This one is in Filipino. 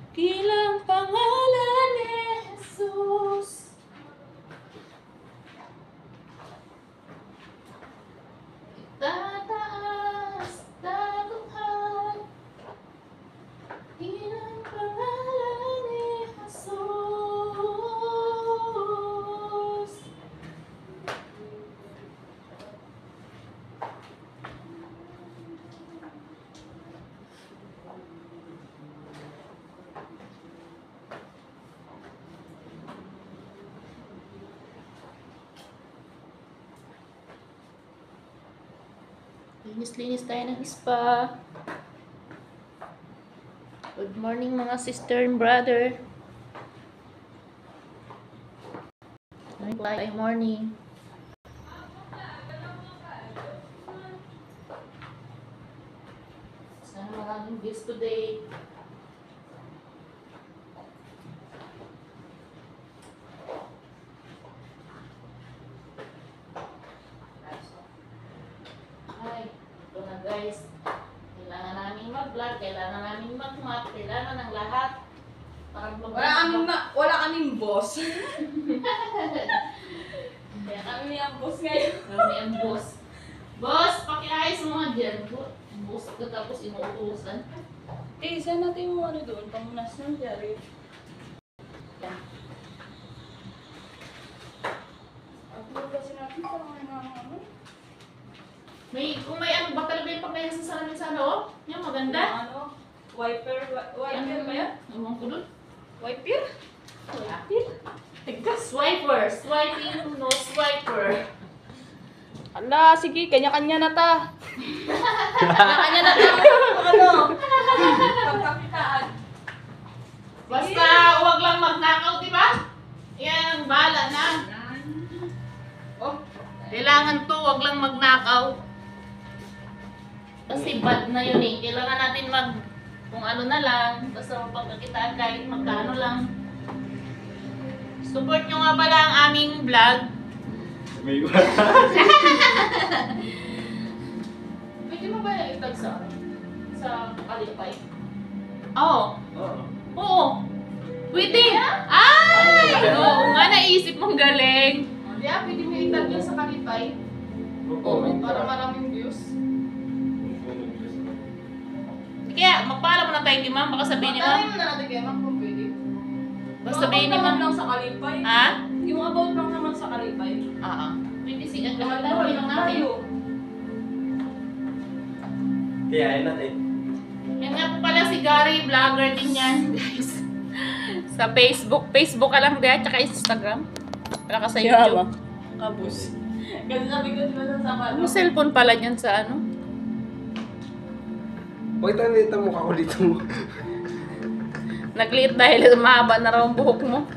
Kilang pangalan ni Jesus. Itataas, taguhan. Kilang pangalan ni Jesus. Linis-linis tayo ng spa. Good morning mga sister and brother. Good morning. Sana maraming views today. Ay, ito na guys. Kailangan namin mag-vlog, kailangan namin mag-map, kailangan ng lahat. Wala kaming boss. Kaya kami ang boss ngayon. Kami ang boss. Boss, pakiayos mo nga dyan. Boss ka tapos inuutusan. Saan natin yung ano doon? Pamunas ng Jerry. Upload kasi natin parang may mga ano. Kung may ano ba talaga yung pagkain sa salamin sa ano? Yung maganda. Ano? Wiper ba yan? Ewan ko dun. Wiper? Wiper? Swiper. Swiping, no swiper. Ala, sige, kanya-kanya na ta. Kanya-kanya na ta. Ano? Pagkakitaan. Basta huwag lang mag-knockout, di ba? Yan, bahala na. Oh, Kailangan to, huwag lang mag-knockout. Kasi bad na yun eh. Kailangan natin kung ano na lang, basta mapagkakitaan kahit magkano lang. Support nyo nga pala ang aming vlog. May Pwede mo ba yung itag sa Kalipay? Oo. Oo. Pwede. Ay! Oo nga, naisip mong galing. Di pwede mo itag yun sa Kalipay. Oo. Para maraming views. Kaya, magpaalam mo na tayo kay ma'am. Baka sabihin ni ma'am. Patayin mo na natin kaya ma'am kung pwede. Baka sabihin ni ma'am. lang sa Kalipay. Ha? Yung about lang naman sa Kalipay. Oo. Pwede sige. Gawin lang natin. Kaya ayun natin. Yan nga po pala si Gary, vlogger din yan, guys. Sa Facebook. Facebook ka lang din, tsaka Instagram. Wala ka sa YouTube. Kabus. Kasi sabi ko diba sa Ano cellphone pala dyan sa ano? Huwag tayo nito mukha ko dito mo. Nagliit dahil mahaba na raw ang buhok mo.